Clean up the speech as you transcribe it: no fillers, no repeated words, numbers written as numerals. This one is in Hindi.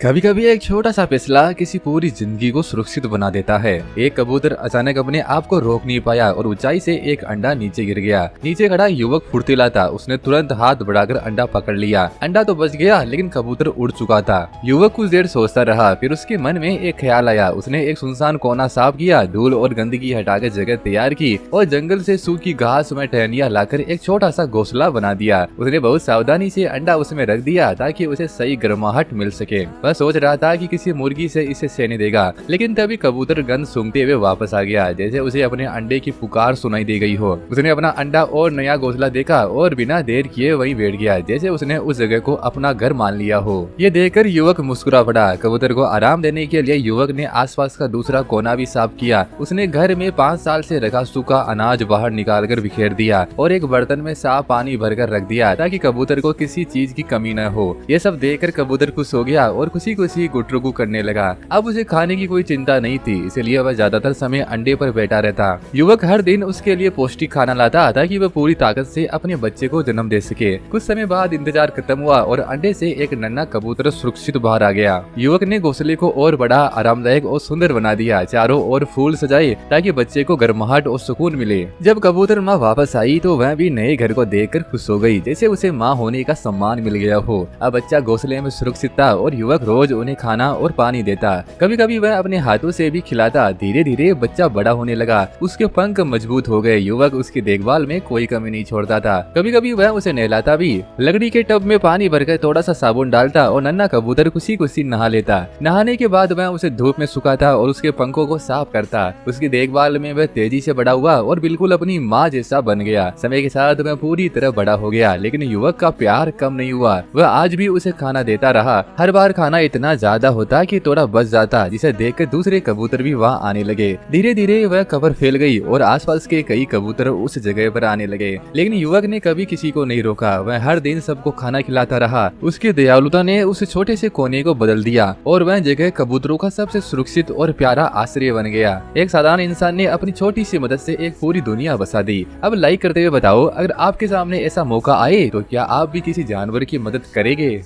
कभी कभी एक छोटा सा फैसला किसी पूरी जिंदगी को सुरक्षित बना देता है। एक कबूतर अचानक अपने आप को रोक नहीं पाया और ऊंचाई से एक अंडा नीचे गिर गया। नीचे खड़ा युवक फुर्तीला था, उसने तुरंत हाथ बढ़ाकर अंडा पकड़ लिया। अंडा तो बच गया लेकिन कबूतर उड़ चुका था। युवक कुछ देर सोचता रहा, फिर उसके मन में एक ख्याल आया। उसने एक सुनसान कोना साफ किया, धूल और गंदगी हटाकर जगह तैयार की और जंगल से सूखी घास में टहनियां लाकर एक छोटा सा घोंसला बना दिया। उसने बहुत सावधानी से अंडा उसमें रख दिया ताकि उसे सही गर्माहट मिल सके। वह सोच रहा था कि किसी मुर्गी से इसे सेने देगा, लेकिन तभी कबूतर गंध सूंघते हुए वापस आ गया, जैसे उसे अपने अंडे की पुकार सुनाई दे गई हो। उसने अपना अंडा और नया घोंसला देखा और बिना देर किए वहीं बैठ गया, जैसे उसने उस जगह को अपना घर मान लिया हो। ये देखकर युवक मुस्कुरा पड़ा। कबूतर को आराम देने के लिए युवक ने आसपास का दूसरा कोना भी साफ किया। उसने घर में 5 साल से रखा सूखा अनाज बाहर निकाल कर बिखेर दिया और एक बर्तन में साफ पानी भरकर रख दिया ताकि कबूतर को किसी चीज की कमी न हो। ये सब देखकर कबूतर खुश हो गया और खुशी गुटरुगु करने लगा। अब उसे खाने की कोई चिंता नहीं थी, इसलिए वह ज्यादातर समय अंडे पर बैठा रहता। युवक हर दिन उसके लिए पौष्टिक खाना लाता ताकि वह पूरी ताकत से अपने बच्चे को जन्म दे सके। कुछ समय बाद इंतजार खत्म हुआ और अंडे से एक नन्हा कबूतर सुरक्षित बाहर आ गया। युवक ने घोंसले को और बड़ा, आरामदायक और सुंदर बना दिया। चारों ओर फूल सजाए ताकि बच्चे को गर्माहट और सुकून मिले। जब कबूतर माँ वापस आई तो वह भी नए घर को देखकर खुश हो गई, जैसे उसे माँ होने का सम्मान मिल गया हो। अब बच्चा घोंसले में सुरक्षित था और युवक रोज उन्हें खाना और पानी देता। कभी कभी वह अपने हाथों से भी खिलाता। धीरे धीरे बच्चा बड़ा होने लगा, उसके पंख मजबूत हो गए। युवक उसकी देखभाल में कोई कमी नहीं छोड़ता था। कभी कभी वह उसे नहलाता भी। लकड़ी के टब में पानी भरकर थोड़ा सा साबुन डालता और नन्हा कबूतर खुशी खुशी नहा लेता। नहाने के बाद वह उसे धूप में सुखाता और उसके पंखों को साफ करता। उसकी देखभाल में वह तेजी से बड़ा हुआ और बिल्कुल अपनी माँ जैसा बन गया। समय के साथ वह पूरी तरह बड़ा हो गया, लेकिन युवक का प्यार कम नहीं हुआ। वह आज भी उसे खाना देता रहा। हर बार खाना इतना ज्यादा होता कि थोड़ा बच जाता, जिसे देखकर दूसरे कबूतर भी वहाँ आने लगे। धीरे धीरे वह खबर फैल गई और आसपास के कई कबूतर उस जगह पर आने लगे, लेकिन युवक ने कभी किसी को नहीं रोका। वह हर दिन सबको खाना खिलाता रहा। उसकी दयालुता ने उस छोटे से कोने को बदल दिया और वह जगह कबूतरों का सबसे सुरक्षित और प्यारा आश्रय बन गया। एक साधारण इंसान ने अपनी छोटी सी मदद से एक पूरी दुनिया बसा दी। अब लाइक करते हुए बताओ, अगर आपके सामने ऐसा मौका आए तो क्या आप भी किसी जानवर की मदद करेंगे?